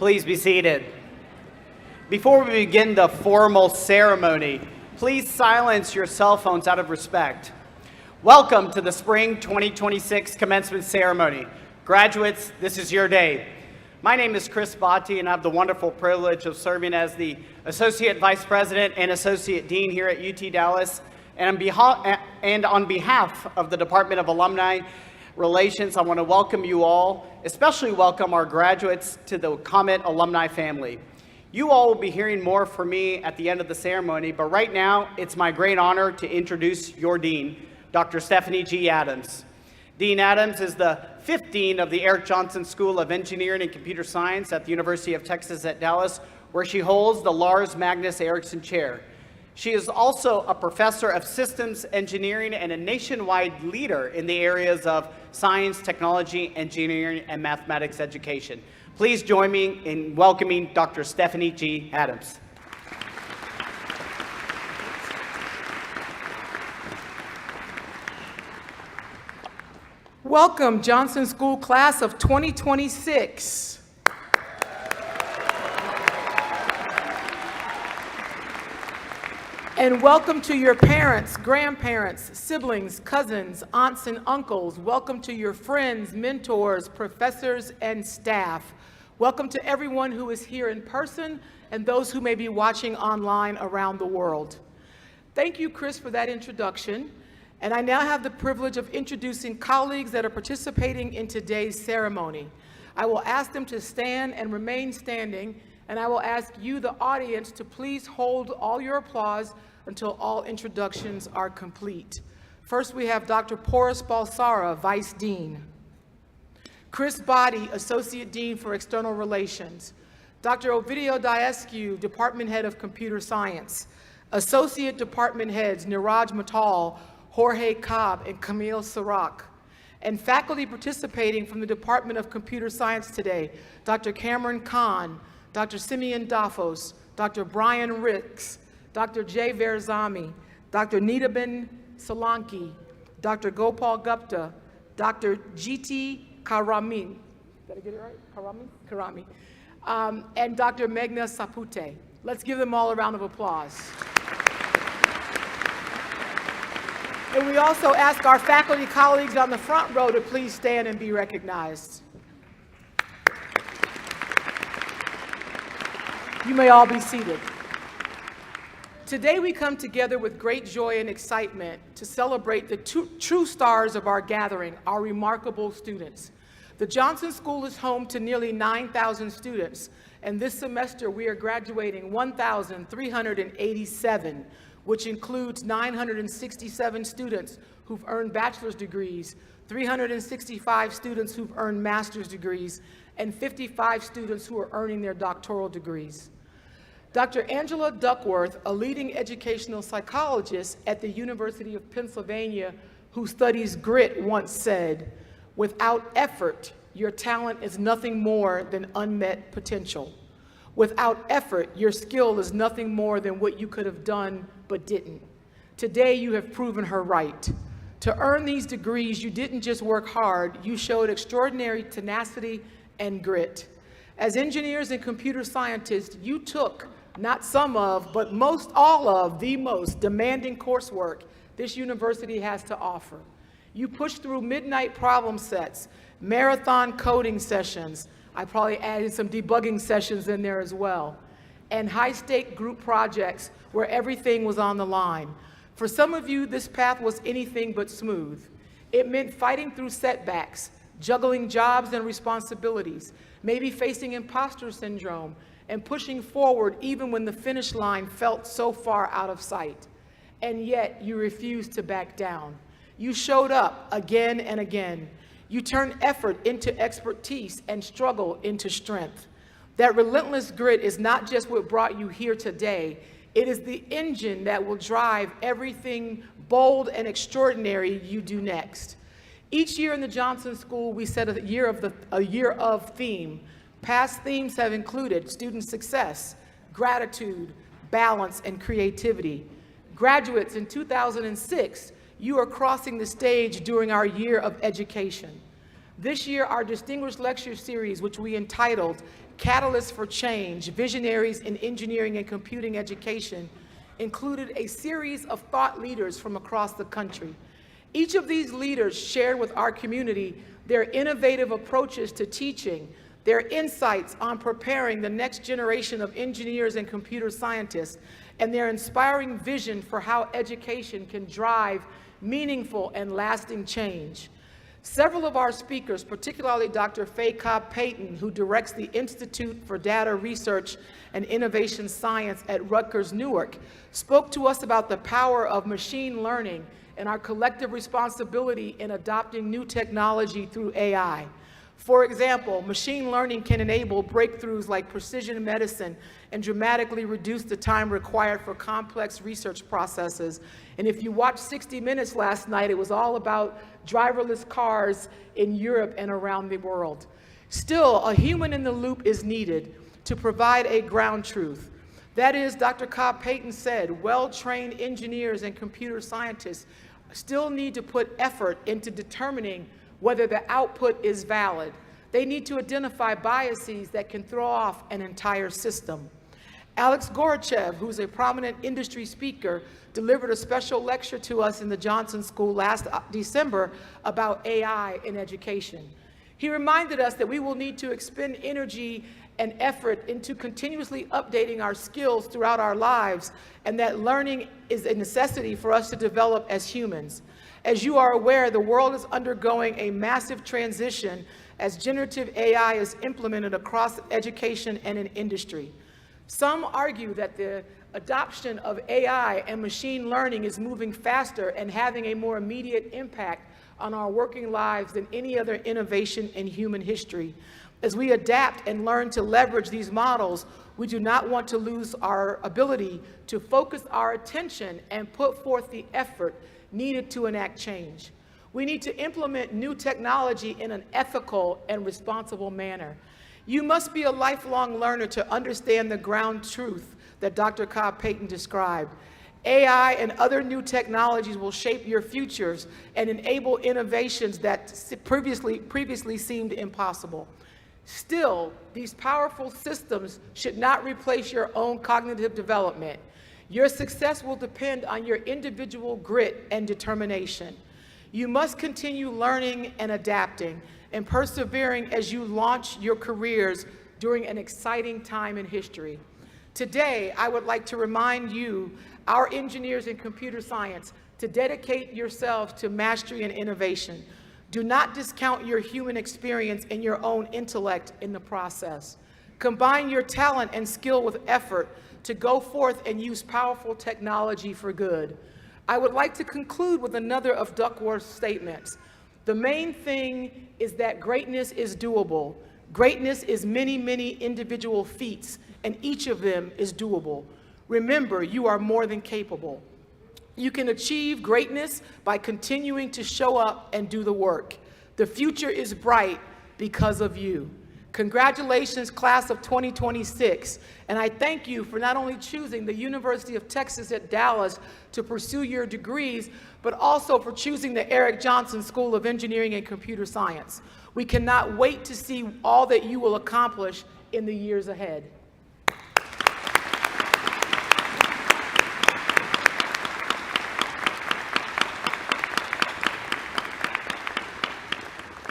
Please be seated. Before we begin the formal ceremony, please silence your cell phones out of respect. Welcome to the Spring 2026 Commencement Ceremony. Graduates, this is your day. My name is Chris Botti, and I have the wonderful privilege of serving as the Associate Vice President and Associate Dean here at UT Dallas. And on behalf of the Department of Alumni Relations, I want to welcome you all, especially welcome our graduates to the Comment alumni family. You all will be hearing more from me at the end of the ceremony, but right now, it's my great honor to introduce your Dean, Dr. Stephanie G. Adams. Dean Adams is the 5th Dean of the Erik Jonsson School of Engineering and Computer Science at the University of Texas at Dallas, where she holds the Lars Magnus Eriksson Chair. She is also a professor of systems engineering and a nationwide leader in the areas of science, technology, engineering, and mathematics education. Please join me in welcoming Dr. Stephanie G. Adams. Welcome, Jonsson School Class of 2026. And welcome to your parents, grandparents, siblings, cousins, aunts, and uncles. Welcome to your friends, mentors, professors, and staff. Welcome to everyone who is here in person and those who may be watching online around the world. Thank you, Chris, for that introduction. And I now have the privilege of introducing colleagues that are participating in today's ceremony. I will ask them to stand and remain standing, and I will ask you, the audience, to please hold all your applause until all introductions are complete. First, we have Dr. Porus Balsara, Vice Dean. Chris Botti, Associate Dean for External Relations. Dr. Ovidio Daescu, Department Head of Computer Science. Associate Department Heads Niraj Mittal, Jorge Cobb, and Camille Sirac. And faculty participating from the Department of Computer Science today, Dr. Cameron Kahn, Dr. Simeon Dafos, Dr. Brian Ricks, Dr. Jay Verzami, Dr. Neetaben Solanki, Dr. Gopal Gupta, Dr. Jiti Karami, did I get it right? Karami, and Dr. Meghna Sapute. Let's give them all a round of applause. And we also ask our faculty colleagues on the front row to please stand and be recognized. You may all be seated. Today we come together with great joy and excitement to celebrate the true stars of our gathering, our remarkable students. The Jonsson School is home to nearly 9,000 students, and this semester we are graduating 1,387, which includes 967 students who've earned bachelor's degrees, 365 students who've earned master's degrees, and 55 students who are earning their doctoral degrees. Dr. Angela Duckworth, a leading educational psychologist at the University of Pennsylvania who studies grit, once said, "Without effort, your talent is nothing more than unmet potential. Without effort, your skill is nothing more than what you could have done but didn't." Today, you have proven her right. To earn these degrees, you didn't just work hard, you showed extraordinary tenacity and grit. As engineers and computer scientists, you took not some of, but most all of the most demanding coursework this university has to offer. You pushed through midnight problem sets, marathon coding sessions, I probably added some debugging sessions in there as well, and high-stake group projects where everything was on the line. For some of you, this path was anything but smooth. It meant fighting through setbacks, juggling jobs and responsibilities, maybe facing imposter syndrome, and pushing forward even when the finish line felt so far out of sight. And yet, you refused to back down. You showed up again and again. You turned effort into expertise and struggle into strength. That relentless grit is not just what brought you here today, it is the engine that will drive everything bold and extraordinary you do next. Each year in the Jonsson School, we set a year of theme. Past themes have included student success, gratitude, balance, and creativity. Graduates in 2006, you are crossing the stage during our year of education. This year, our distinguished lecture series, which we entitled Catalysts for Change, Visionaries in Engineering and Computing Education, included a series of thought leaders from across the country. Each of these leaders shared with our community their innovative approaches to teaching, their insights on preparing the next generation of engineers and computer scientists, and their inspiring vision for how education can drive meaningful and lasting change. Several of our speakers, particularly Dr. Faye Cobb-Payton, who directs the Institute for Data Research and Innovation Science at Rutgers Newark, spoke to us about the power of machine learning and our collective responsibility in adopting new technology through AI. For example, machine learning can enable breakthroughs like precision medicine and dramatically reduce the time required for complex research processes. And if you watched 60 Minutes last night, it was all about driverless cars in Europe and around the world. Still, a human in the loop is needed to provide a ground truth. That is, Dr. Cobb-Payton said, well-trained engineers and computer scientists still need to put effort into determining whether the output is valid. They need to identify biases that can throw off an entire system. Alex Gorachev, who's a prominent industry speaker, delivered a special lecture to us in the Jonsson School last December about AI in education. He reminded us that we will need to expend energy and effort into continuously updating our skills throughout our lives, and that learning is a necessity for us to develop as humans. As you are aware, the world is undergoing a massive transition as generative AI is implemented across education and in industry. Some argue that the adoption of AI and machine learning is moving faster and having a more immediate impact on our working lives than any other innovation in human history. As we adapt and learn to leverage these models, we do not want to lose our ability to focus our attention and put forth the effort needed to enact change. We need to implement new technology in an ethical and responsible manner. You must be a lifelong learner to understand the ground truth that Dr. Cobb-Payton described. AI and other new technologies will shape your futures and enable innovations that previously seemed impossible. Still, these powerful systems should not replace your own cognitive development. Your success will depend on your individual grit and determination. You must continue learning and adapting and persevering as you launch your careers during an exciting time in history. Today, I would like to remind you, our engineers in computer science, to dedicate yourselves to mastery and innovation. Do not discount your human experience and your own intellect in the process. Combine your talent and skill with effort to go forth and use powerful technology for good. I would like to conclude with another of Duckworth's statements. The main thing is that greatness is doable. Greatness is many, many individual feats, and each of them is doable. Remember, you are more than capable. You can achieve greatness by continuing to show up and do the work. The future is bright because of you. Congratulations, class of 2026, and I thank you for not only choosing the University of Texas at Dallas to pursue your degrees, but also for choosing the Erik Jonsson School of Engineering and Computer Science. We cannot wait to see all that you will accomplish in the years ahead.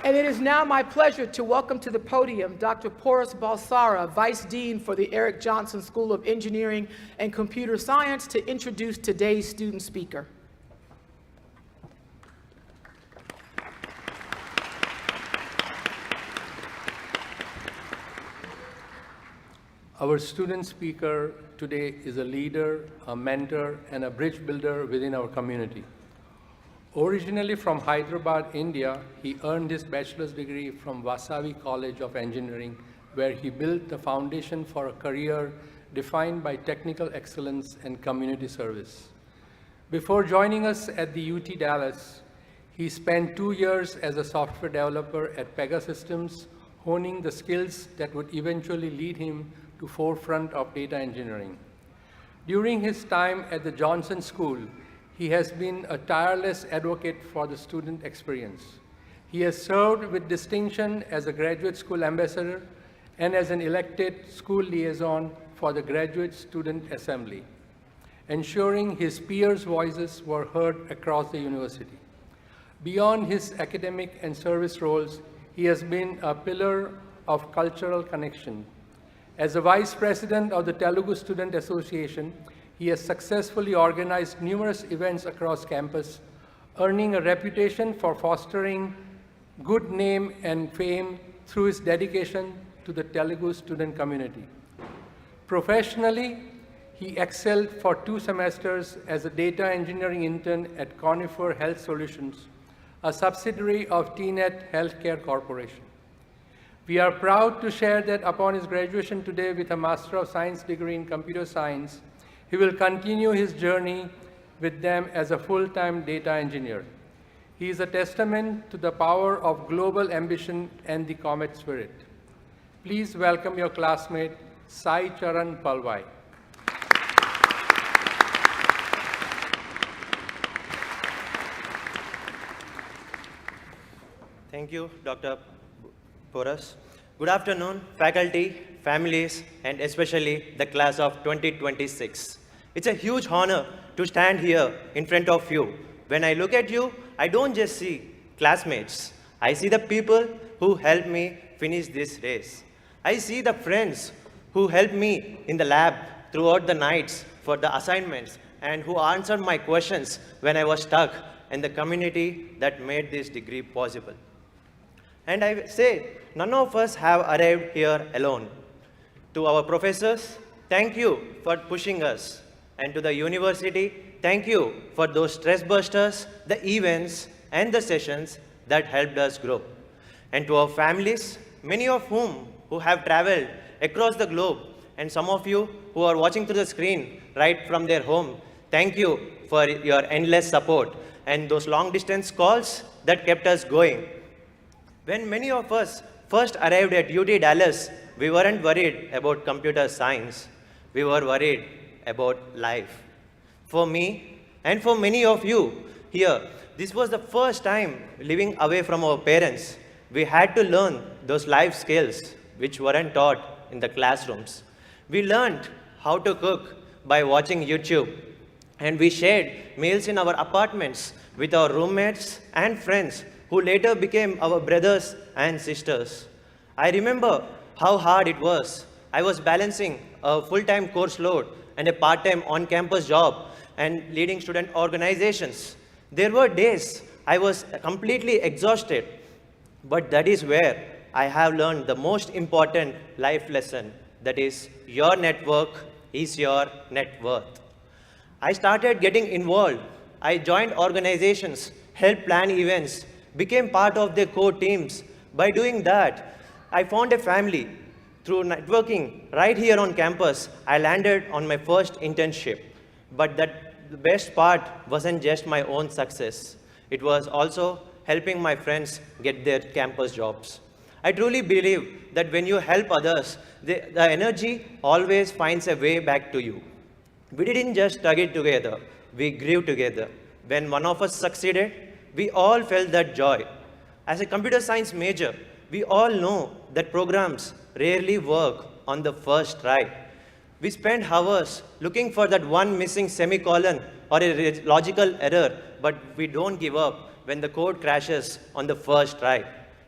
And it is now my pleasure to welcome to the podium Dr. Porus Balsara, Vice Dean for the Erik Jonsson School of Engineering and Computer Science, to introduce today's student speaker. Our student speaker today is a leader, a mentor, and a bridge builder within our community. Originally from Hyderabad, India, he earned his bachelor's degree from Vasavi College of Engineering, where he built the foundation for a career defined by technical excellence and community service. Before joining us at the UT Dallas, he spent 2 years as a software developer at Pegasystems, honing the skills that would eventually lead him to forefront of data engineering. During his time at the Jonsson School, he has been a tireless advocate for the student experience. He has served with distinction as a graduate school ambassador and as an elected school liaison for the Graduate Student Assembly, ensuring his peers' voices were heard across the university. Beyond his academic and service roles, he has been a pillar of cultural connection. As the Vice President of the Telugu Student Association, he has successfully organized numerous events across campus, earning a reputation for fostering good name and fame through his dedication to the Telugu student community. Professionally, he excelled for 2 semesters as a data engineering intern at Conferral Health Solutions, a subsidiary of TNet Healthcare Corporation. We are proud to share that upon his graduation today with a Master of Science degree in Computer Science, he will continue his journey with them as a full-time data engineer. He is a testament to the power of global ambition and the comet spirit. Please welcome your classmate, Sai Charan Palwai. Thank you, Dr. Porras. Good afternoon, faculty, families, and especially the class of 2026. It's a huge honor to stand here in front of you. When I look at you, I don't just see classmates. I see the people who helped me finish this race. I see the friends who helped me in the lab throughout the nights for the assignments and who answered my questions when I was stuck, and the community that made this degree possible. And I say, none of us have arrived here alone. To our professors, thank you for pushing us. And to the university, thank you for those stress busters, the events, and the sessions that helped us grow. And to our families, many of whom who have traveled across the globe, and some of you who are watching through the screen right from their home, thank you for your endless support and those long distance calls that kept us going. When many of us first arrived at UT Dallas, we weren't worried about computer science. We were worried about life. For me, and for many of you here, this was the first time living away from our parents. We had to learn those life skills which weren't taught in the classrooms. We learned how to cook by watching YouTube, and we shared meals in our apartments with our roommates and friends who later became our brothers and sisters. I remember how hard it was. I was balancing a full-time course load and a part-time on-campus job and leading student organizations. There were days I was completely exhausted, but that is where I have learned the most important life lesson, that is, your network is your net worth. I started getting involved. I joined organizations, helped plan events, became part of their core teams. By doing that, I found a family. Through networking right here on campus, I landed on my first internship. But the best part wasn't just my own success. It was also helping my friends get their campus jobs. I truly believe that when you help others, the energy always finds a way back to you. We didn't just study together, we grew together. When one of us succeeded, we all felt that joy. As a computer science major, we all know that programs rarely work on the first try. We spend hours looking for that one missing semicolon or a logical error, but we don't give up when the code crashes on the first try.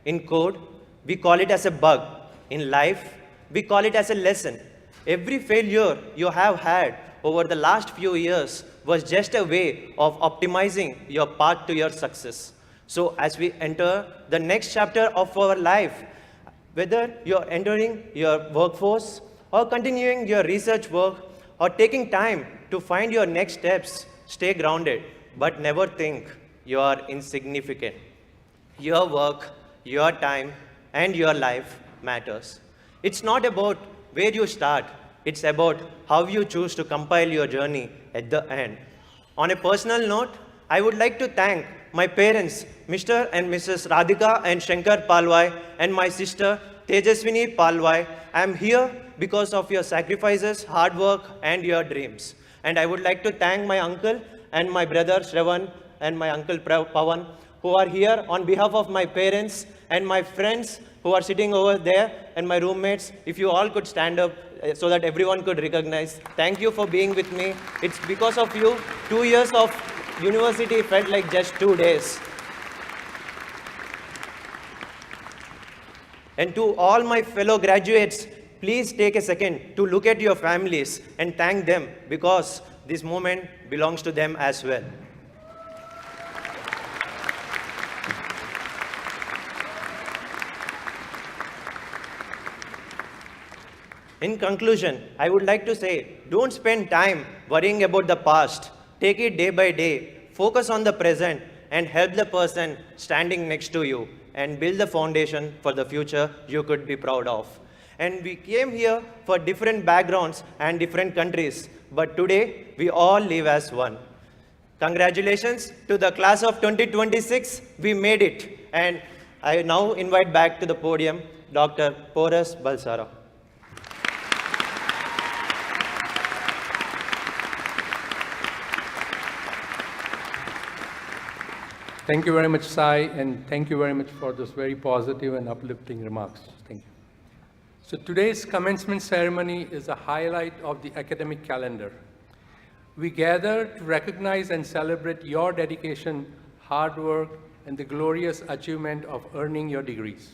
In code, we call it as a bug. In life, we call it as a lesson. Every failure you have had over the last few years was just a way of optimizing your path to your success. So as we enter the next chapter of our life, whether you're entering your workforce or continuing your research work or taking time to find your next steps, stay grounded, but never think you are insignificant. Your work, your time, and your life matters. It's not about where you start, it's about how you choose to compile your journey at the end. On a personal note, I would like to thank my parents, Mr. and Mrs. Radhika and Shankar Palwai, and my sister, Tejaswini Palwai. I am here because of your sacrifices, hard work, and your dreams. And I would like to thank my uncle and my brother, Shravan, and my uncle Pawan, who are here on behalf of my parents and my friends who who are sitting over there, and my roommates, if you all could stand up so that everyone could recognize. Thank you for being with me. It's because of you, 2 years of university felt like just 2 days. And to all my fellow graduates, please take a second to look at your families and thank them, because this moment belongs to them as well. In conclusion, I would like to say, don't spend time worrying about the past. Take it day by day, focus on the present, and help the person standing next to you, and build the foundation for the future you could be proud of. And we came here for different backgrounds and different countries, but today we all live as one. Congratulations to the class of 2026, we made it. And I now invite back to the podium Dr. Porus Balsara. Thank you very much, Sai, and thank you very much for those very positive and uplifting remarks. Thank you. So today's commencement ceremony is a highlight of the academic calendar. We gather to recognize and celebrate your dedication, hard work, and the glorious achievement of earning your degrees.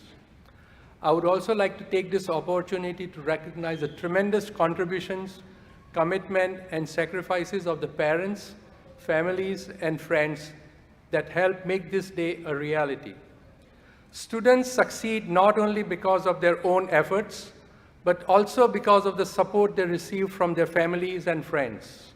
I would also like to take this opportunity to recognize the tremendous contributions, commitment, and sacrifices of the parents, families, and friends that help make this day a reality. Students succeed not only because of their own efforts, but also because of the support they receive from their families and friends.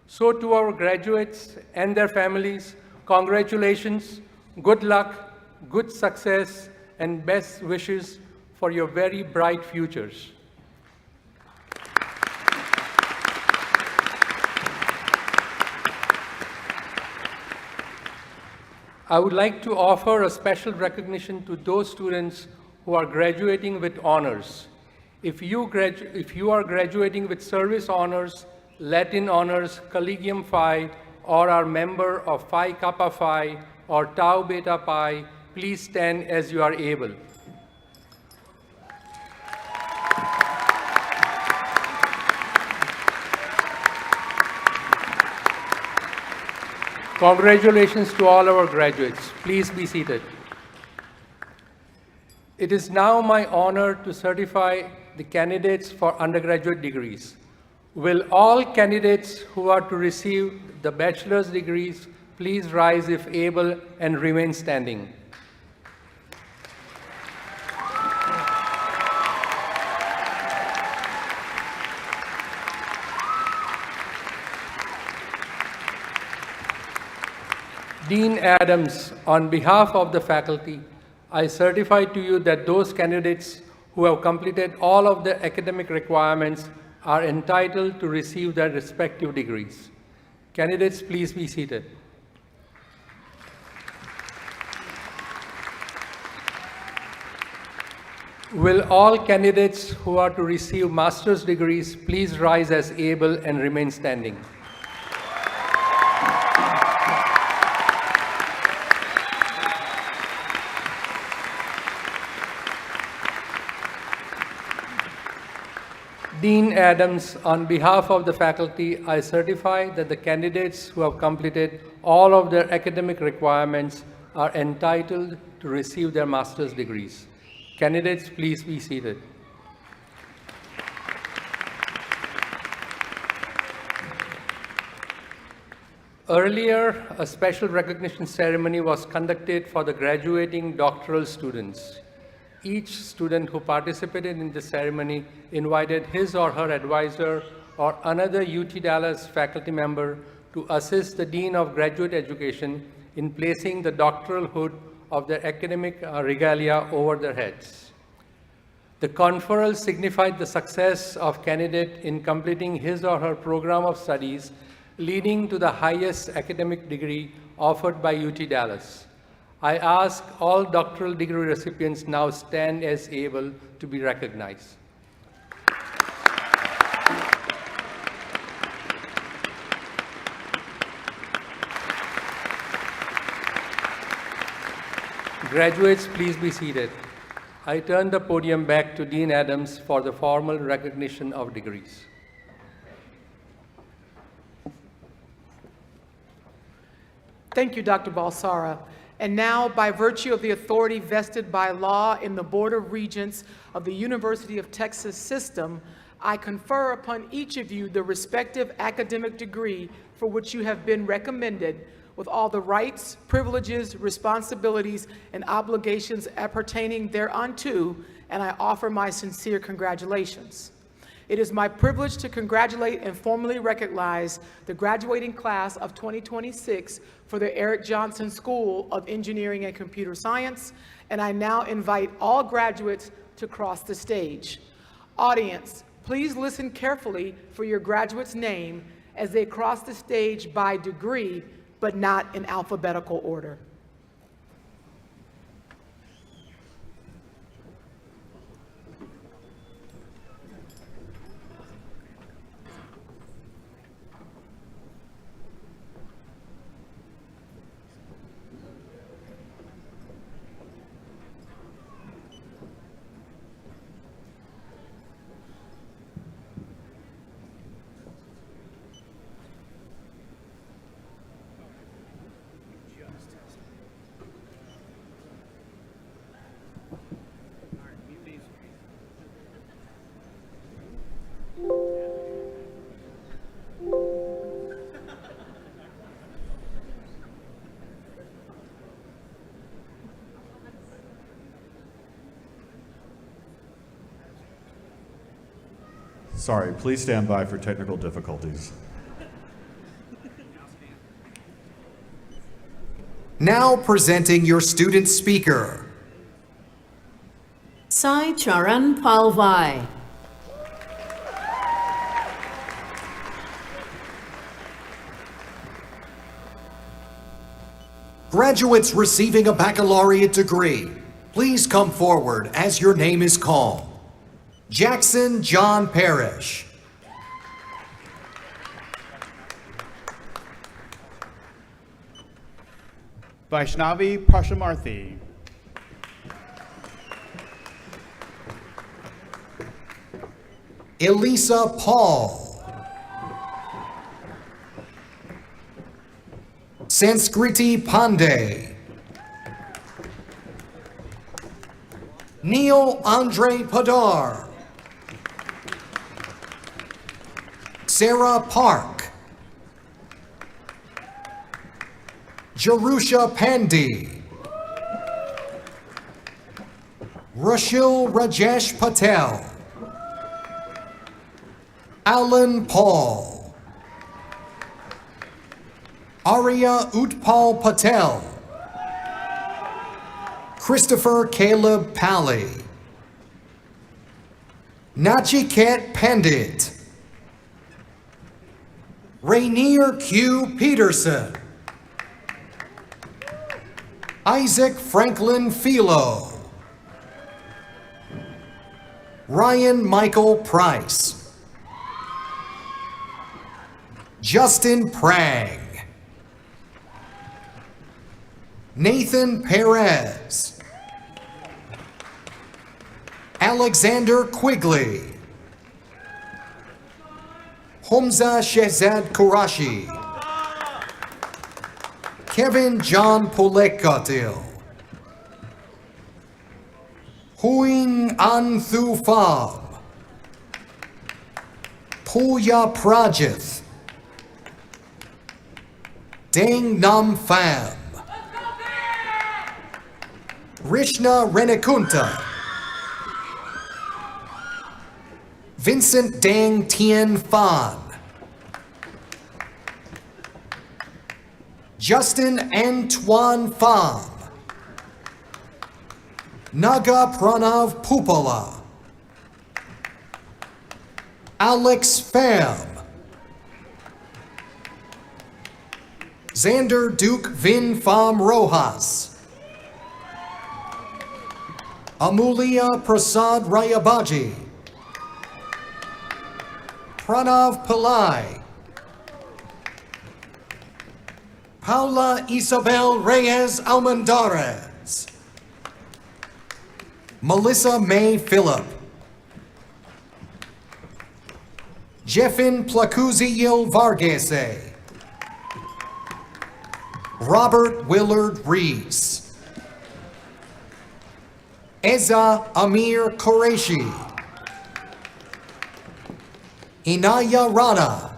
So to our graduates and their families, congratulations, good luck, good success, and best wishes for your very bright futures. I would like to offer a special recognition to those students who are graduating with honors. If you are graduating with service honors, Latin honors, Collegium Phi, or are member of Phi Kappa Phi or Tau Beta Pi, please stand as you are able. Congratulations to all our graduates. Please be seated. It is now my honor to certify the candidates for undergraduate degrees. Will all candidates who are to receive the bachelor's degrees please rise if able and remain standing. Dean Adams, on behalf of the faculty, I certify to you that those candidates who have completed all of the academic requirements are entitled to receive their respective degrees. Candidates, please be seated. Will all candidates who are to receive master's degrees please rise as able and remain standing. Dean Adams, on behalf of the faculty, I certify that the candidates who have completed all of their academic requirements are entitled to receive their master's degrees. Candidates, please be seated. Earlier, a special recognition ceremony was conducted for the graduating doctoral students. Each student who participated in the ceremony invited his or her advisor or another UT Dallas faculty member to assist the Dean of Graduate Education in placing the doctoral hood of their academic regalia over their heads. The conferral signified the success of candidate in completing his or her program of studies, leading to the highest academic degree offered by UT Dallas. I ask all doctoral degree recipients now stand as able to be recognized. Graduates, please be seated. I turn the podium back to Dean Adams for the formal recognition of degrees. Thank you, Dr. Balsara. And now, by virtue of the authority vested by law in the Board of Regents of the University of Texas System, I confer upon each of you the respective academic degree for which you have been recommended, with all the rights, privileges, responsibilities, and obligations appertaining thereunto, and I offer my sincere congratulations. It is my privilege to congratulate and formally recognize the graduating class of 2026 for the Erik Jonsson School of Engineering and Computer Science, and I now invite all graduates to cross the stage. Audience, please listen carefully for your graduate's name as they cross the stage by degree, but not in alphabetical order. Sorry, please stand by for technical difficulties. Now presenting your student speaker. Sai Charan Palvai. Graduates receiving a baccalaureate degree, please come forward as your name is called. Jackson John Parrish. Vaishnavi Prashamarthi. Elisa Paul. Sanskriti Pandey. Neil Andre Padar. Sarah Park. Jerusha Pandey. Rashil Rajesh Patel. Alan Paul. Arya Utpal Patel. Christopher Caleb Pally. Nachiket Pandit. Rainier Q. Peterson. Isaac Franklin Philo. Ryan Michael Price. Justin Prang. Nathan Perez. Alexander Quigley. Homza Shehzad Kurashi. Kevin John Pulekatil. Huing An Thu Pham. Puya Prajith. Dang Nam Pham. Rishna Renakunta. Vincent Dang Tien Phan. Justin Antoine Pham. Naga Pranav Pupala. Alex Pham. Xander Duke Vin Pham Rojas. Amulia Prasad Rayabaji. Pranav Pillai. Paula Isabel Reyes Almendarez. Melissa May Phillip. Jeffin Placuzil Vargese. Robert Willard Rees. Eza Amir Qureshi. Inaya Rana.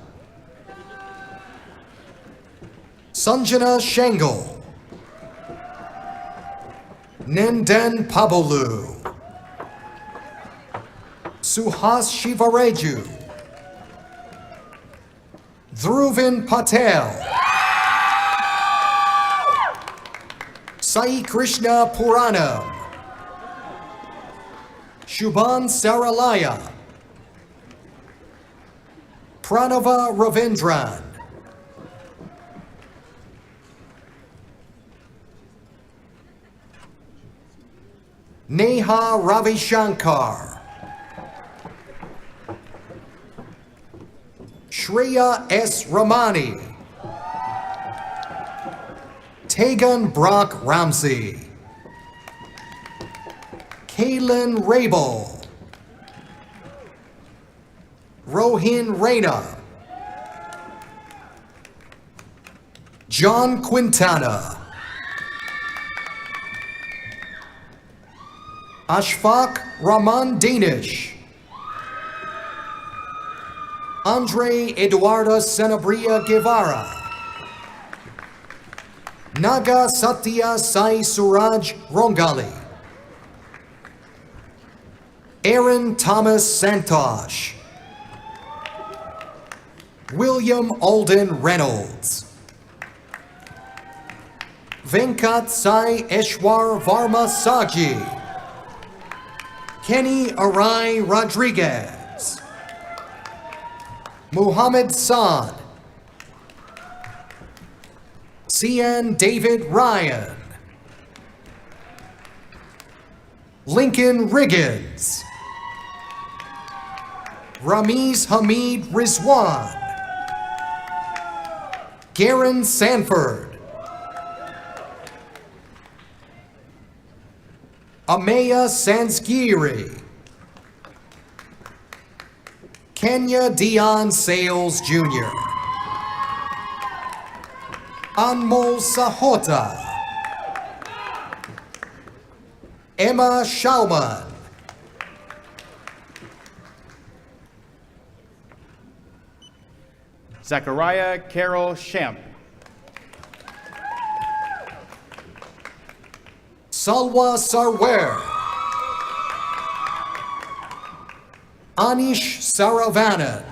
Sanjana Shangle. Nenden Pabolu. Suhas Shivareju. Dhruvin Patel. Sai Krishna Puranam. Shubhan Saralaya. Pranava Ravindran. Neha Ravishankar. Shreya S. Ramani. Tegan Brock Ramsey. Kaylin Rabel. Rohin Reyna. John Quintana. Ashfaq Rahman Danish. Andre Eduardo Senabria Guevara. Naga Satya Sai Suraj Rongali. Aaron Thomas Santosh. William Alden Reynolds. Venkat Sai Eshwar Varma Saji. Kenny Arai Rodriguez. Muhammad Saad. Cian David Ryan. Lincoln Riggins. Ramiz Hamid Rizwan. Garen Sanford. Amaya Sansgiri. Kenya Dion Sales Jr. Anmol Sahota. Emma Schaumann. Zachariah Carroll Shamp. Salwa Sarwer. Anish Saravanan.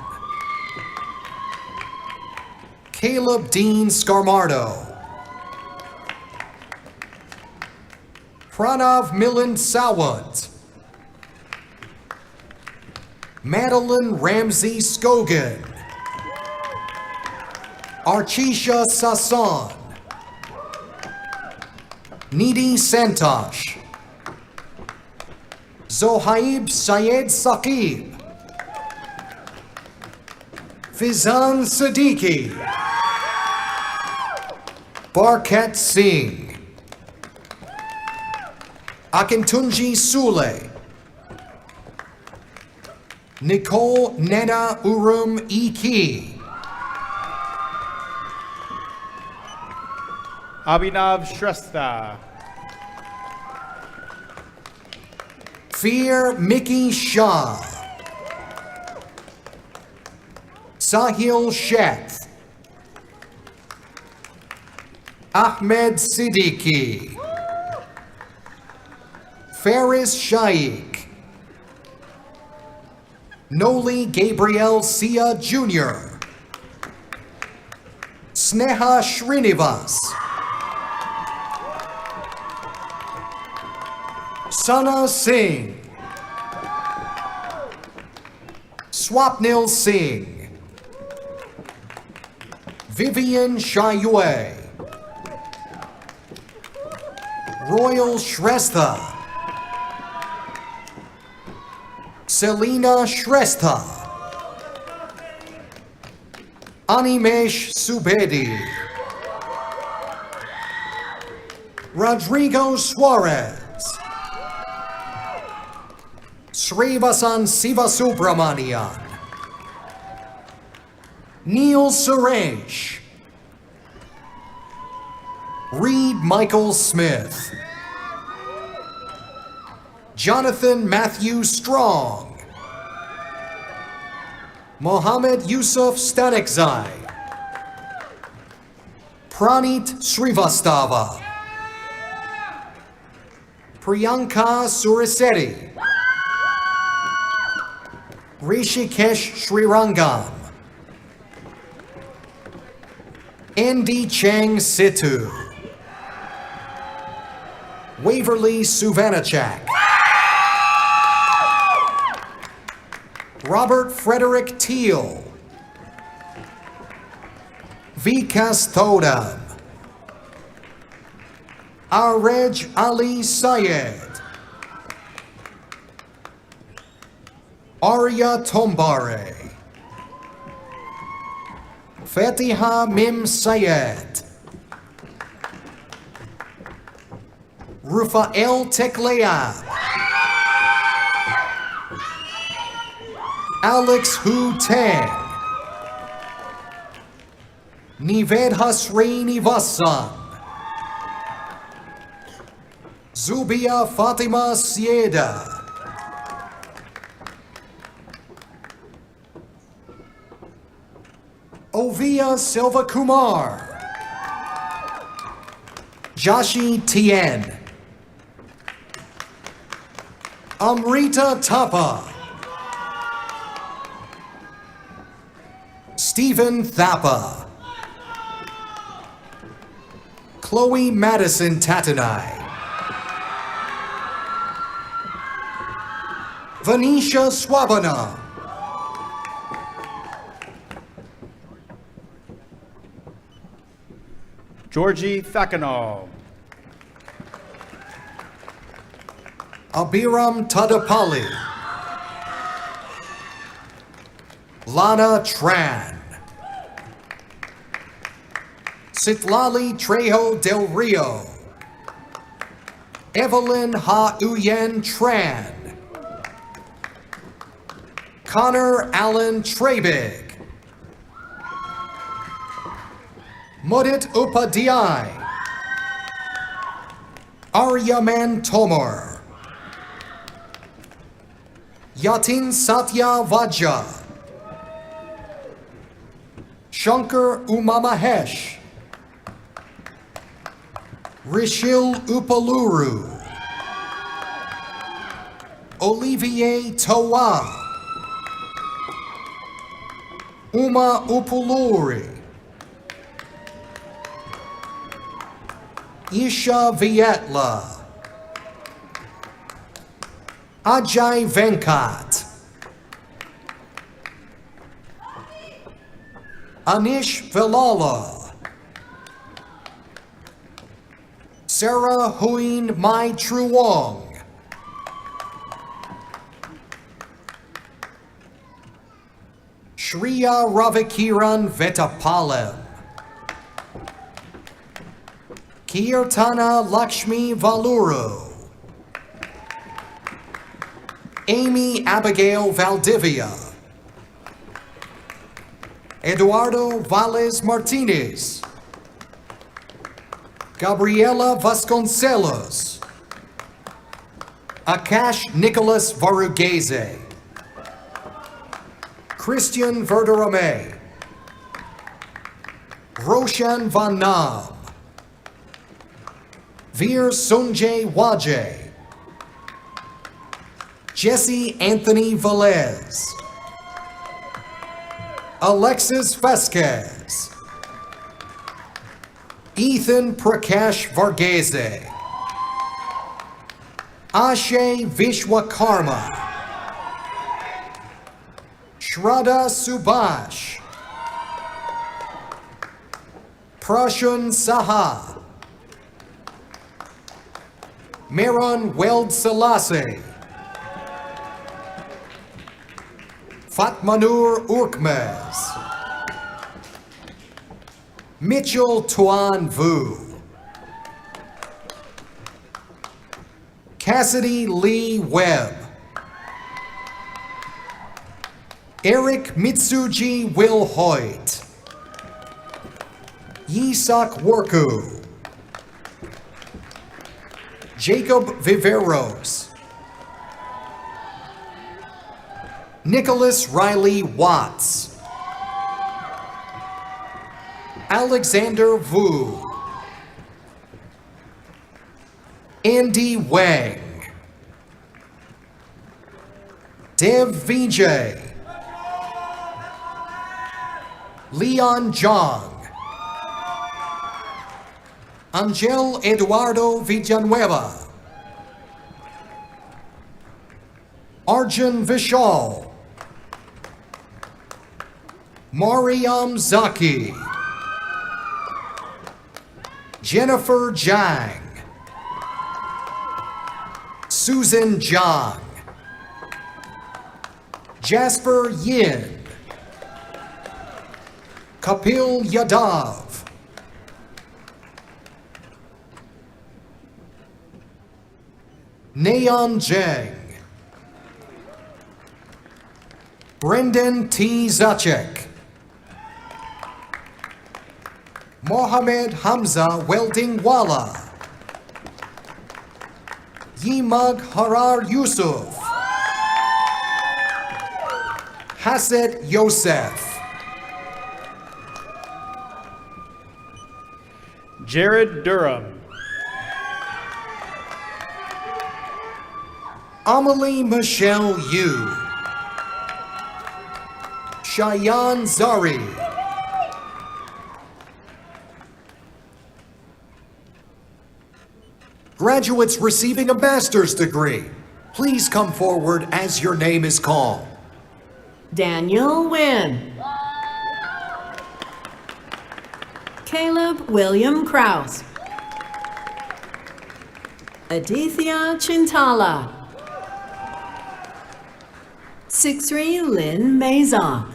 Caleb Dean Scarmardo. Pranav Milind Sawant. Madeline Ramsey Skogan. Archisha Sasan. Nidhi Santosh. Zohaib Syed Saqib. Fizan Siddiqui. Barkat Singh. Akintunji Sule. Nicole Nena Urum Iki. Abhinav Shrestha. Fear Mickey Shah. Sahil Sheth. Ahmed Siddiqui. Faris Shaikh. Noli Gabriel Sia Jr. Sneha Srinivas. Sana Singh. Swapnil Singh. Vivian Shayue. Royal Shrestha. Selena Shrestha. Animesh Subedi. Rodrigo Suarez. Srivasan Sivasubramanian, Neil Suresh, Reed Michael Smith, Jonathan Matthew Strong, Mohammed Yusuf Stanikzai, Pranit Srivastava, Priyanka Surisetti, Rishikesh Srirangam, Andy Chang Situ, Waverly Suvanachak, Robert Frederick Teal, Vikas Thodam, Arej Ali Syed, Arya Tombare, Fatiha Mim Syed, Rufael Teklea, Alex Hu Tang, Nived Hasrini Vassan, Zubia Fatima Sieda, Ovia Silva Kumar, Joshi Tien, Amrita Thapa, Stephen Thapa, Chloe Madison Tatanai, Vanisha Swabana, Georgie Thakanal. Abiram Tadapali, Lana Tran, Sitlali Trejo del Rio, Evelyn Ha Uyen Tran, Connor Allen Trebig, Mudit Upadhyay, Aryaman Tomar, Yatin Satya Vajja, Shankar Umamahesh, Rishil Upaluru, Olivier Toa, Uma Upuluri, Isha Vietla, Ajay Venkat, Anish Velala, Sarah Huyen Mai Truong, Shriya Ravikiran Vetapalem, Kirtana Lakshmi Valuru, Amy Abigail Valdivia, Eduardo Valles Martinez, Gabriela Vasconcelos, Akash Nicholas Varugese, Christian Verderame, Roshan Van Nam, Veer Sunjay Wajay, Jesse Anthony Velez, Alexis Vasquez, Ethan Prakash Varghese, Ashay Vishwakarma, Shraddha Subhash, Prashun Saha, Meron Weld Selassie, Fatmanur Urkmez, Mitchell Tuan Vu, Cassidy Lee Webb, Erik Mitsuji Wilhoit. Yisak Worku. Jacob Viveros. Nicholas Riley Watts. Alexander Vu. Andy Wang. Dev Vijay. Leon Jong. Angel Eduardo Villanueva. Arjun Vishal. Mariam Zaki. Jennifer Jang. Susan Zhang. Jasper Yin. Kapil Yadav. Nayeon Zheng. Brendan T. Zacek. Mohamed Hamza Weldingwala. Yimag Harar Yusuf. Hasset Yosef. Jared Durham. Amelie Michelle Yu. Shayan Zari. Graduates receiving a master's degree, please come forward as your name is called. Daniel Wynn. Caleb William Kraus. Aditya Chintala. Sixri Lynn Mazok.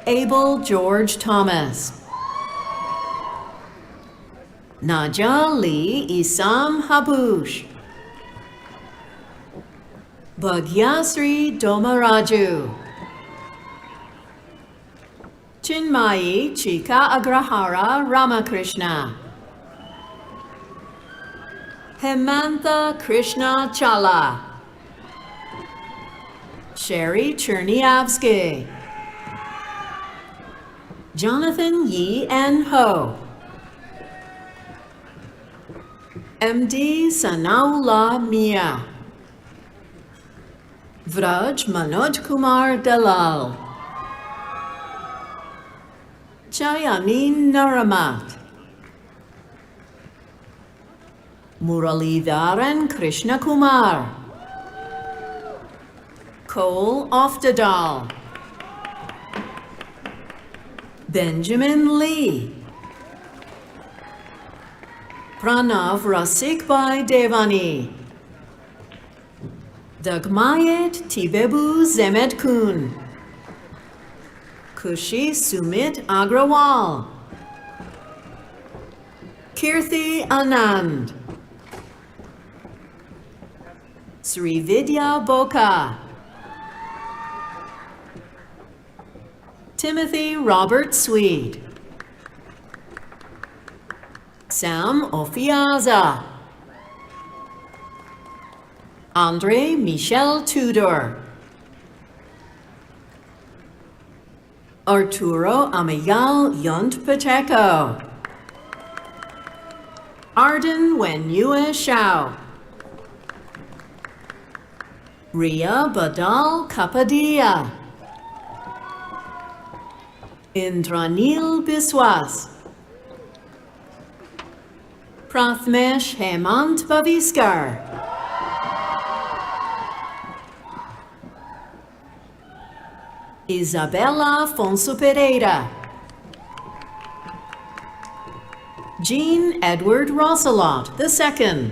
Abel George Thomas. Naja Lee Isam Habush. Bhagyasri Domaraju. Chinmayi Chika Agrahara Ramakrishna. Hemantha Krishna Chala. Sherry Cherniavsky. Jonathan Yi N. Ho. MD Sanaullah Mia. Vraj Manoj Kumar Dalal. Chayamin Naramat. Muralidharan Krishna Kumar. Cole Oftedal. Benjamin Lee. Pranav Rasikbai Devani. Dagmayet Tibebu Zemedkun. Kushi Sumit Agrawal. Kirthi Anand. Srividya Boka. Timothy Robert Swede. Sam Ofiaza. Andre Michel Tudor. Arturo Amigal Yunt Pacheco. Arden Wenyue Shao. Ria Badal Kapadia. Indranil Biswas. Prathmesh Hemant Baviskar. Isabella Afonso Pereira. Jean Edward Rosselot II.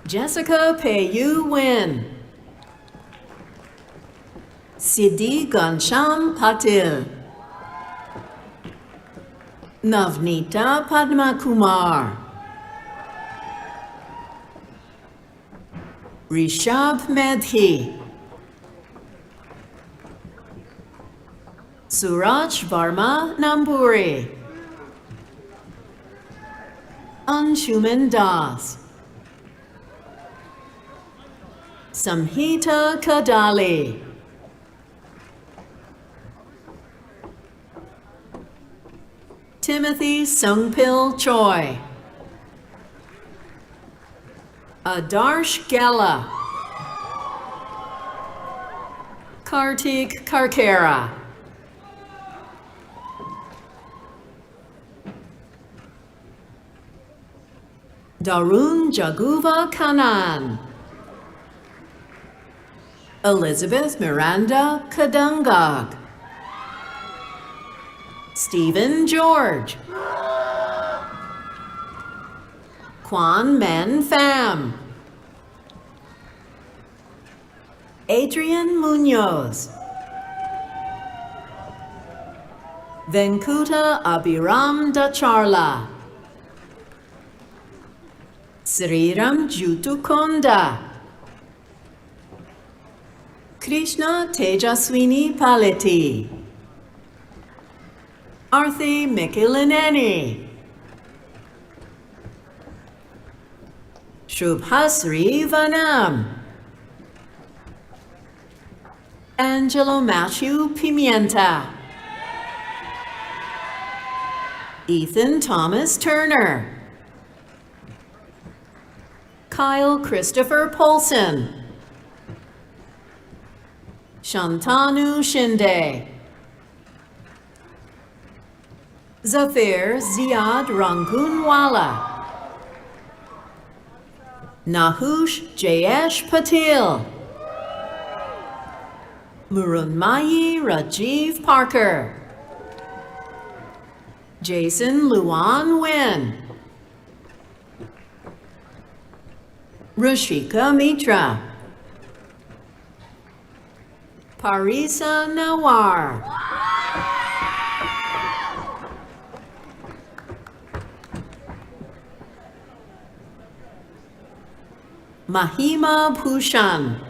Jessica Payu Win. Siddhi Gansham Patil. Navnita Padma Kumar. Rishab Medhi, Suraj Varma Namburi, Anshuman Das, Samhita Kadali, Timothy Sungpil Choi, Adarsh Gala, Kartik Karkera, Darun Jaguva Kanan, Elizabeth Miranda Kadungog, Stephen George, Quan Men Pham, Adrian Munoz, Venkuta Abhiram Dacharla, Sriram Jutukonda, Krishna Tejaswini Paleti, Arthi Mikilineni, Shubhasri Vanam, Angelo Matthew Pimienta, Ethan Thomas Turner, Kyle Christopher Polson, Shantanu Shinde, Zafir Ziad Rangunwala, Nahush Jayesh Patil, Murunmayi Rajiv Parker, Jason Luan Nguyen, Rashika Mitra, Parisa Nawar, Mahima Bhushan,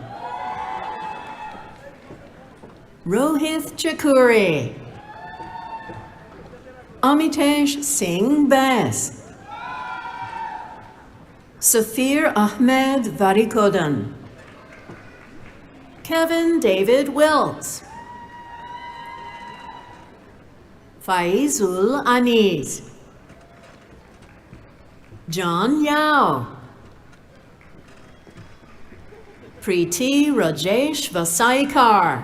Rohit Chakuri, Amitesh Singh Bas, Safir Ahmed Varikodan, Kevin David Wiltz, Faizul Anis, John Yao, Preeti Rajesh Vasaikar,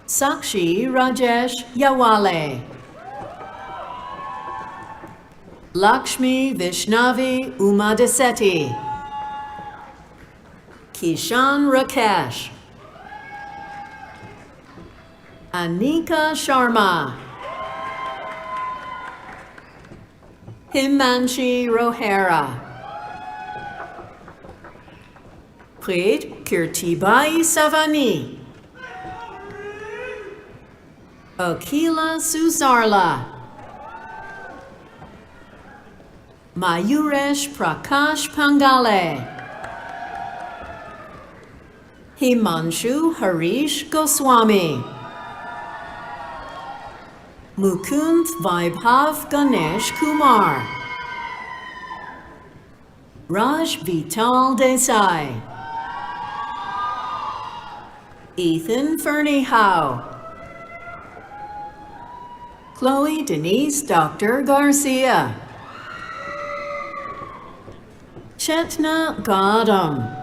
Sakshi Rajesh Yawale, Lakshmi Vishnavi Umadeseti, Kishan Rakesh, Anika Sharma, Himanshi Rohera, Preet Kirtibai Savani, Akila Susarla, Mayuresh Prakash Pangale, Himanshu Harish Goswami, Mukund Vaibhav Ganesh Kumar, Raj Vital Desai, Ethan Fernie Howe, Chloe Denise Dr. Garcia, Chetna Gadam,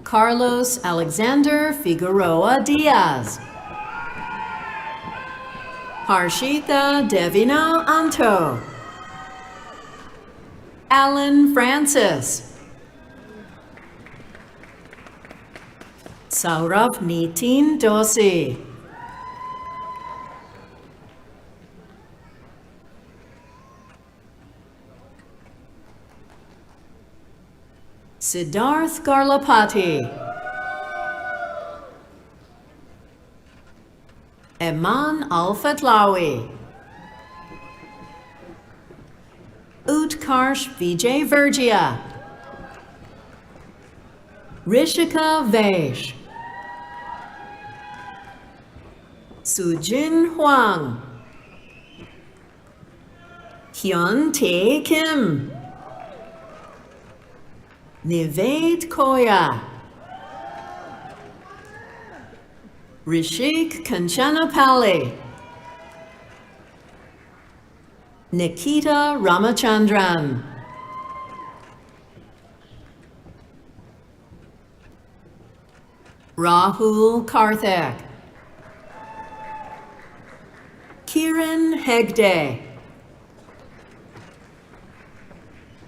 Carlos Alexander Figueroa Diaz, Harshita Devina Anto, Alan Francis, Saurabh Nitin Dosi, Siddharth Garlapati, Eman Al-Fatlawi, Ut Utkarsh Vijay Virgia, Rishika Vaish, Sujin Huang, Hyun Tae Kim, Nived Koya, Rishik Kanchanapalli, Nikita Ramachandran, Rahul Karthik, Kiran Hegde,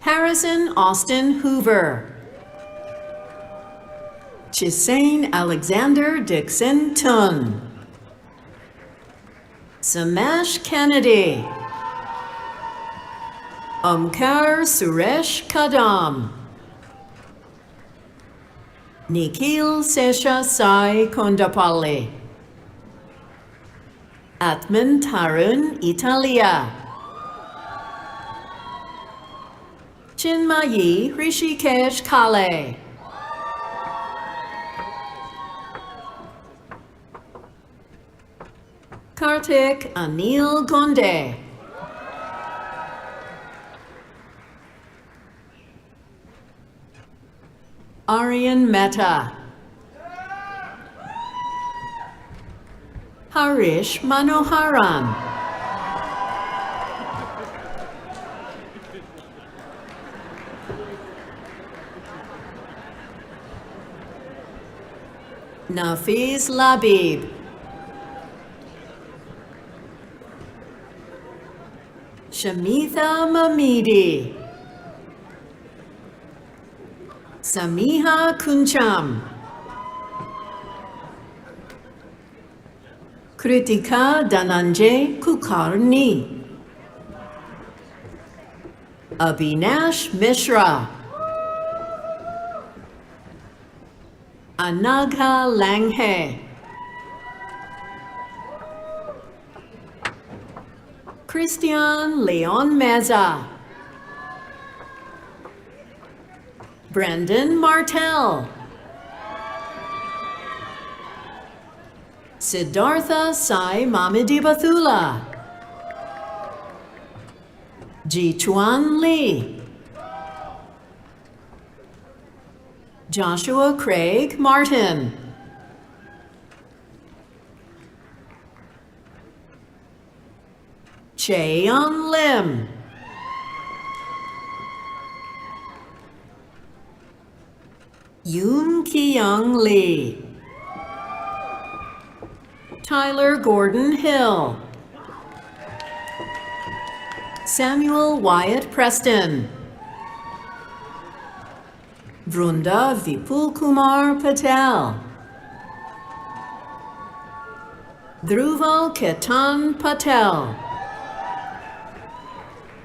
Harrison Austin Hoover, Chisane Alexander Dixon Tun, Samesh Kennedy, Omkar Suresh Kadam, Nikhil Sesha Sai Kondapalli, Atman Tarun Italia, Chinmayi Rishikesh Kale, Kartik Anil Gonde, Aryan Mehta, Harish Manoharan, Nafiz Labib, Shamitha Mamidi, Samiha Kuncham, Kritika Dhananjay Kukarni, Abhinash Mishra, Anagha Langhe, Christian Leon Meza, Brendan Martell, Siddhartha Sai Mamidibathula, Jichuan Lee, Joshua Craig Martin, Cheon Lim, Yoon Ki-young Lee, Tyler Gordon Hill, Samuel Wyatt Preston, Vrunda Vipul Kumar Patel, Dhruval Ketan Patel,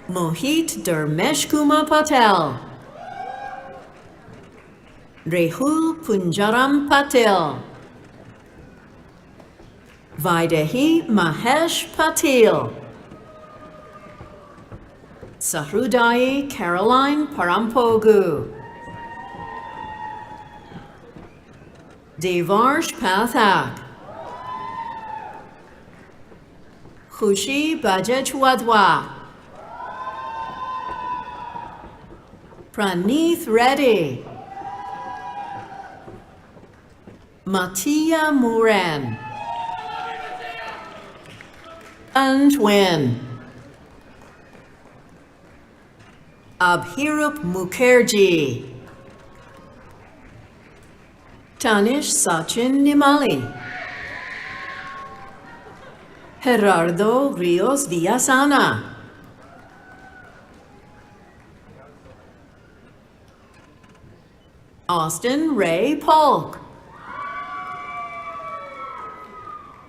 Mohit Dharmesh Kumar Patel, Rehul Punjaram Patel, Vaidehi Mahesh Patil, Sahrudayi Caroline Parampogu, Devarsh Pathak, Khushi Bajaj Wadwa, Praneeth Reddy, Matia Moran, Antwin, Abhirup Mukherjee, Tanish Sachin Nimali, Gerardo Rios Villasana, Austin Ray Polk,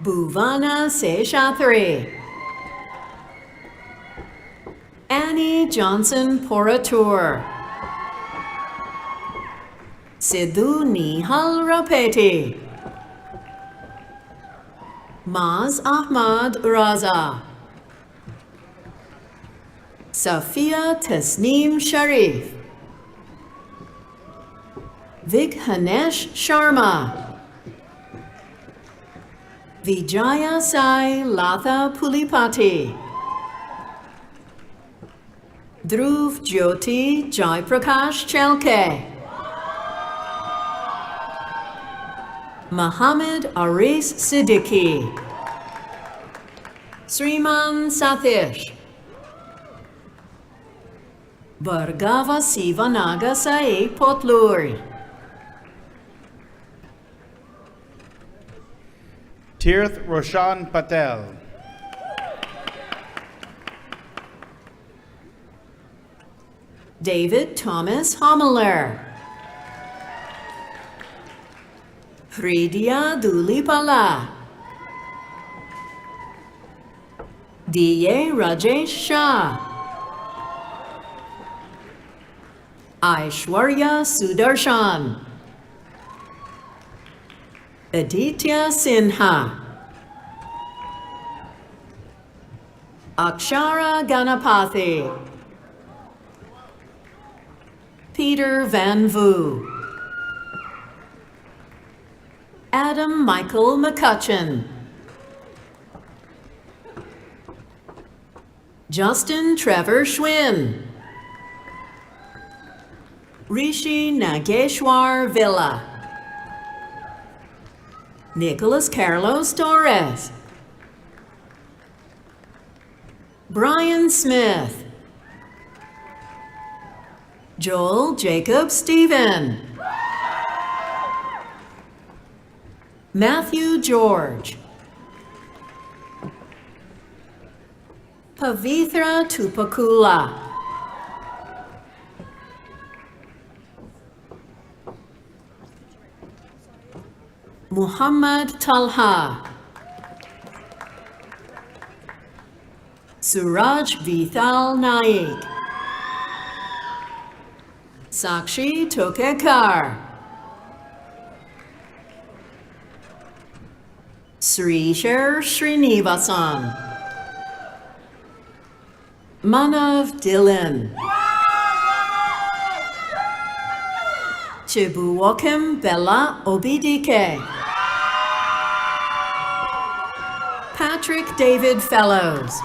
Bhuvana Seshathri, Annie Jonsson Poratur, Sidhu Nihal Rapeti, Maz Ahmad Raza, Safia Tasneem Sharif, Vighanesh Sharma, Vijaya Sai Latha Pulipati, Dhruv Jyoti Jaiprakash Chalke, Muhammad Aris Siddiqui, Sriman Satish, Bhargava Sivanaga Sai Potlur, Tirth Roshan Patel. David Thomas Homeler, Hridia Dulipala, D.A. Rajesh Shah, Aishwarya Sudarshan, Aditya Sinha, Akshara Ganapathy, Peter Van Vu, Adam Michael McCutcheon, Justin Trevor Schwinn, Rishi Nageshwar Villa, Nicholas Carlos Torres, Brian Smith, Joel Jacob Stephen, Matthew George, Pavithra Tupakula, Muhammad Talha, Suraj Vithal Naik, Sakshi Tokekar, Srishar Srinivasan, Manav Dhillon, Chibuwakim Bella Obidike, Patrick David Fellows,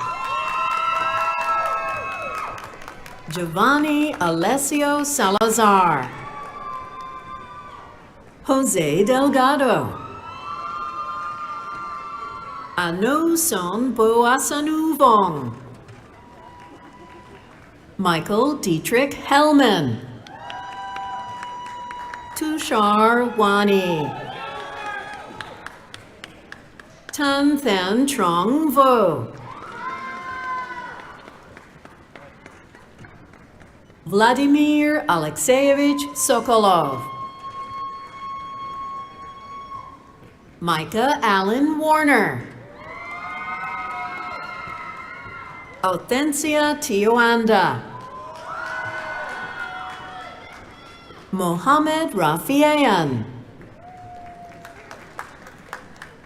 Giovanni Alessio Salazar, Jose Delgado, Anu Son Boasanu Vong, Michael Dietrich Hellman, Tushar Wani, Tan Than Trong Vo, Vladimir Alexeyevich Sokolov, Micah Allen Warner, Authencia Tioanda, Mohammed Rafian,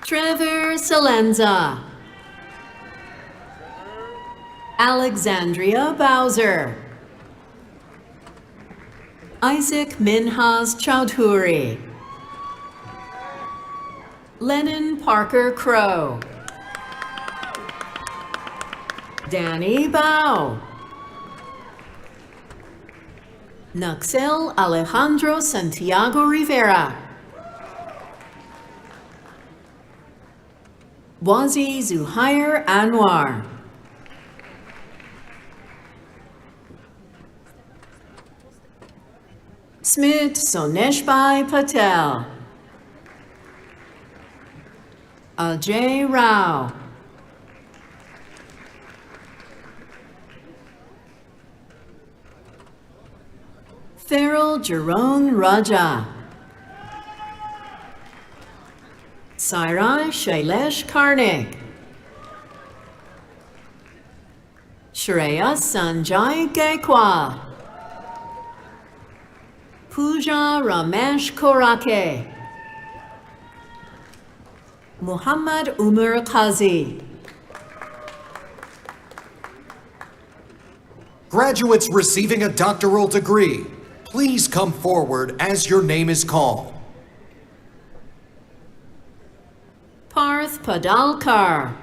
Trevor Salenza, Alexandria Bowser, Isaac Minhas Chowdhury, Lennon Parker Crow, Danny Bao, Naxel Alejandro Santiago Rivera, Wazi Zuhair Anwar, Smit Soneshbhai Patel, Ajay Rao, Farrell Jerome Raja, Sairai Shailesh Karnik, Shreya Sanjay Gaikwad, Pooja Ramesh Korake, Muhammad Umar Qazi, Graduates receiving a doctoral degree, please come forward as your name is called. Parth Padalkar.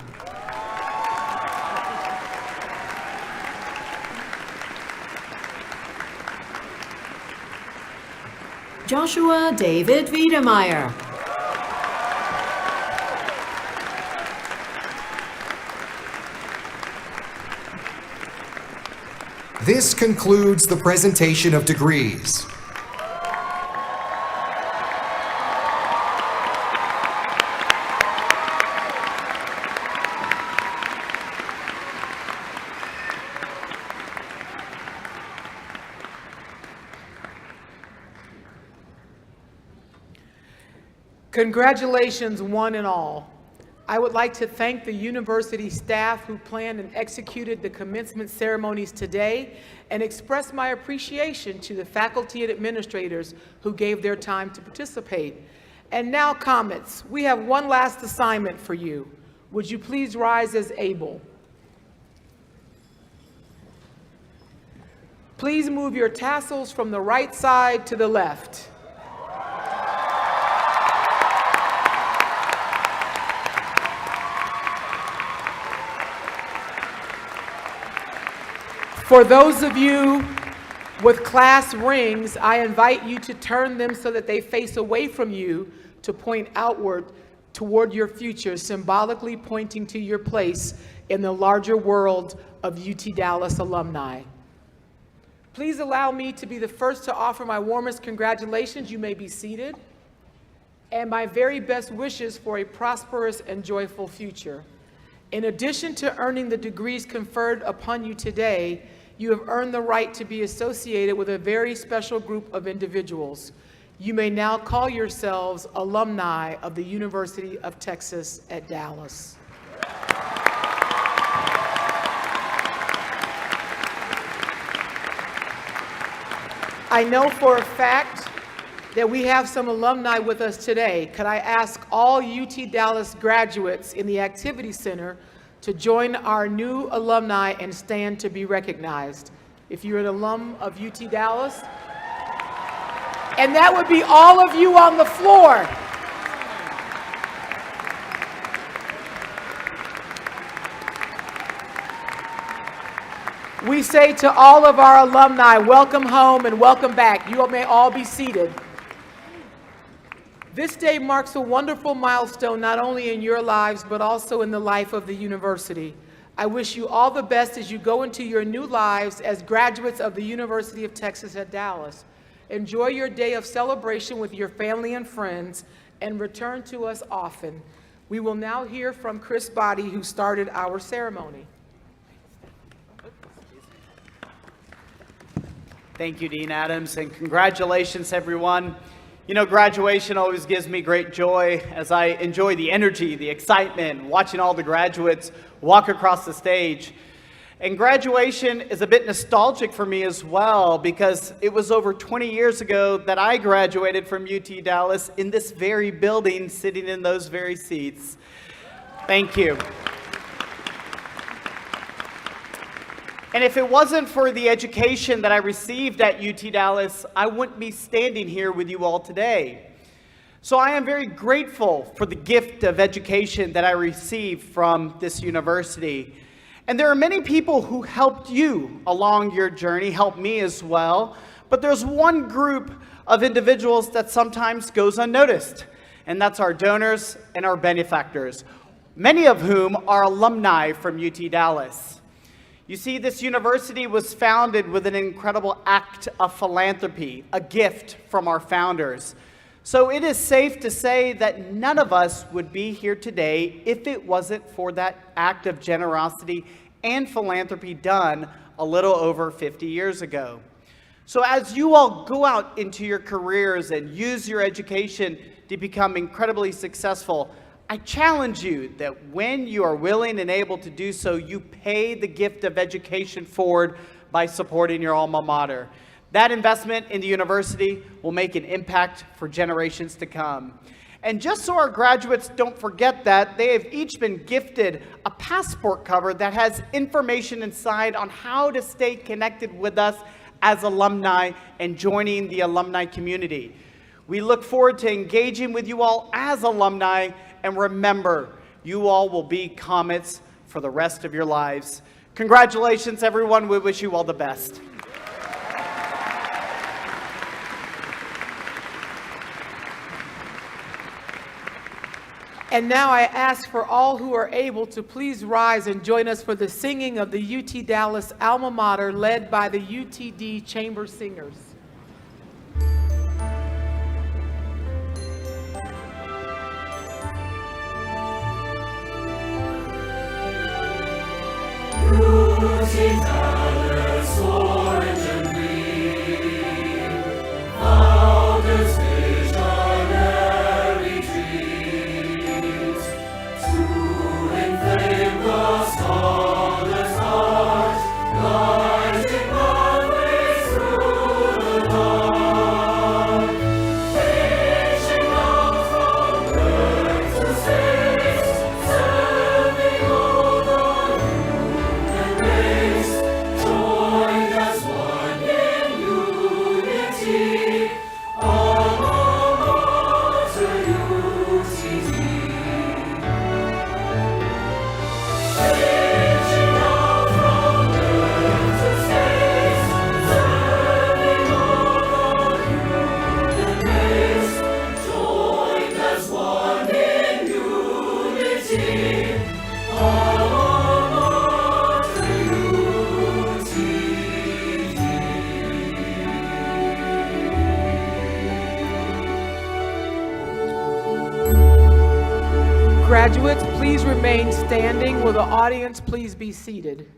Joshua David Wiedemeyer. This concludes the presentation of degrees. Congratulations, one and all. I would like to thank the university staff who planned and executed the commencement ceremonies today and express my appreciation to the faculty and administrators who gave their time to participate. And now comments. We have one last assignment for you. Would you please rise as able? Please move your tassels from the right side to the left. For those of you with class rings, I invite you to turn them so that they face away from you to point outward toward your future, symbolically pointing to your place in the larger world of UT Dallas alumni. Please allow me to be the first to offer my warmest congratulations. You may be seated. And my very best wishes for a prosperous and joyful future. In addition to earning the degrees conferred upon you today, you have earned the right to be associated with a very special group of individuals. You may now call yourselves alumni of the University of Texas at Dallas. I know for a fact that we have some alumni with us today. Could I ask all UT Dallas graduates in the Activity Center to join our new alumni and stand to be recognized? If you're an alum of UT Dallas, and that would be all of you on the floor. We say to all of our alumni, welcome home and welcome back. You may all be seated. This day marks a wonderful milestone not only in your lives, but also in the life of the university. I wish you all the best as you go into your new lives as graduates of the University of Texas at Dallas. Enjoy your day of celebration with your family and friends, and return to us often. We will now hear from Chris Boddy, who started our ceremony. Thank you, Dean Adams, and congratulations, everyone. You know, graduation always gives me great joy as I enjoy the energy, the excitement, watching all the graduates walk across the stage. And graduation is a bit nostalgic for me as well, because it was over 20 years ago that I graduated from UT Dallas in this very building, sitting in those very seats. Thank you. And if it wasn't for the education that I received at UT Dallas, I wouldn't be standing here with you all today. So I am very grateful for the gift of education that I received from this university. And there are many people who helped you along your journey, helped me as well. But there's one group of individuals that sometimes goes unnoticed, and that's our donors and our benefactors, many of whom are alumni from UT Dallas. You see, this university was founded with an incredible act of philanthropy, a gift from our founders. So it is safe to say that none of us would be here today if it wasn't for that act of generosity and philanthropy done a little over 50 years ago. So as you all go out into your careers and use your education to become incredibly successful, I challenge you that when you are willing and able to do so, you pay the gift of education forward by supporting your alma mater. That investment in the university will make an impact for generations to come. And just so our graduates don't forget that, they have each been gifted a passport cover that has information inside on how to stay connected with us as alumni and joining the alumni community. We look forward to engaging with you all as alumni, and remember, you all will be Comets for the rest of your lives. Congratulations, everyone. We wish you all the best. And now I ask for all who are able to please rise and join us for the singing of the UT Dallas alma mater led by the UTD Chamber Singers. Graduates, please remain standing. Will the audience please be seated?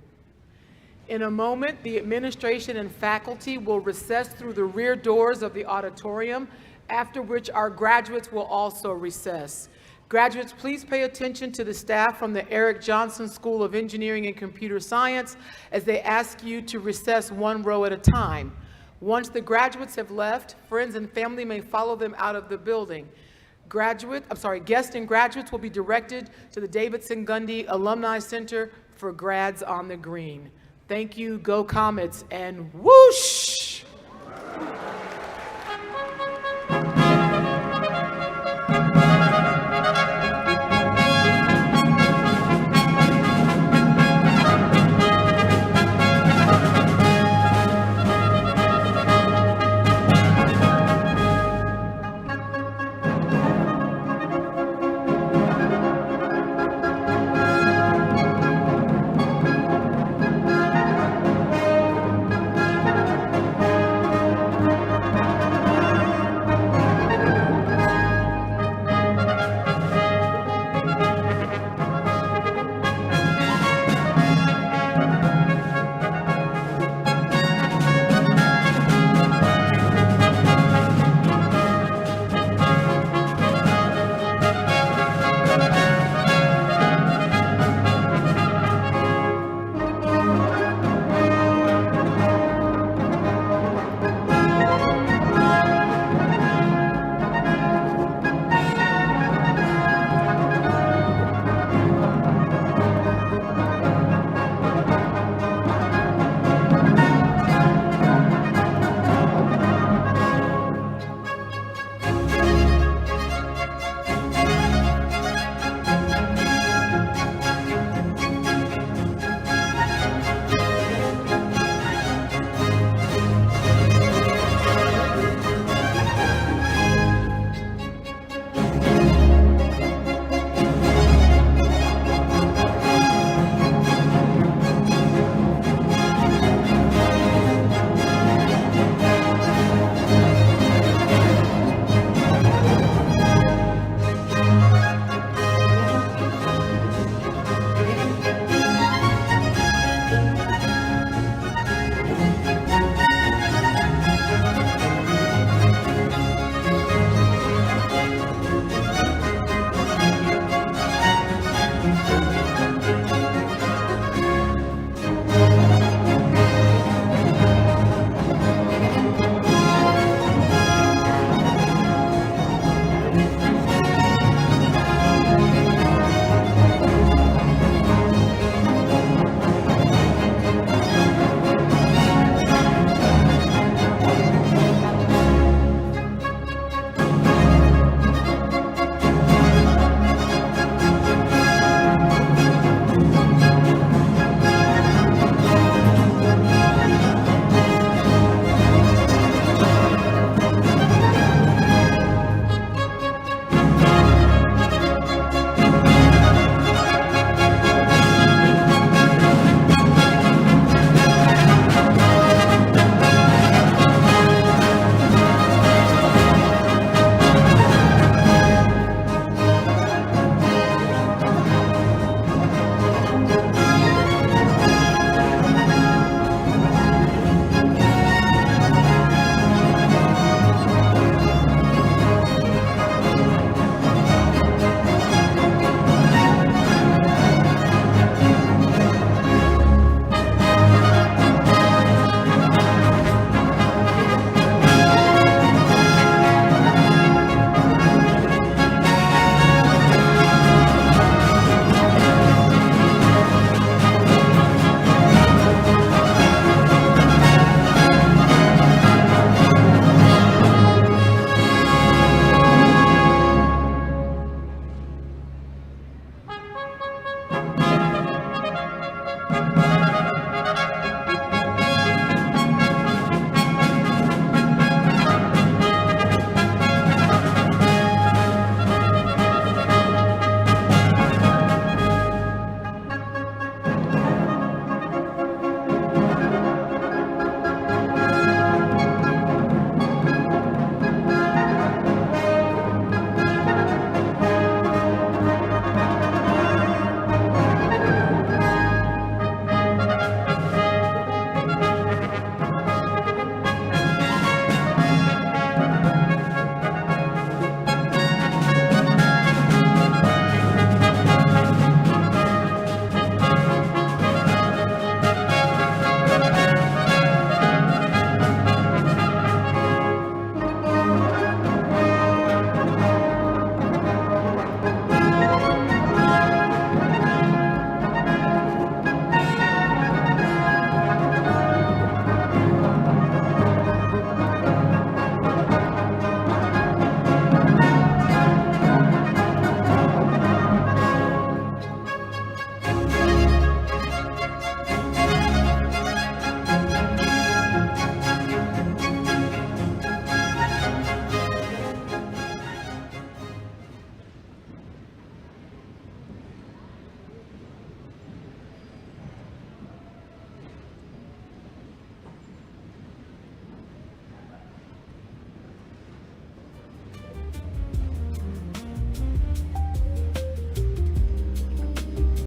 In a moment, the administration and faculty will recess through the rear doors of the auditorium, after which our graduates will also recess. Graduates, please pay attention to the staff from the Erik Jonsson School of Engineering and Computer Science as they ask you to recess one row at a time. Once the graduates have left, friends and family may follow them out of the building. Guests and graduates will be directed to the Davidson Gundy Alumni Center for Grads on the Green. Thank you, go Comets, and whoosh!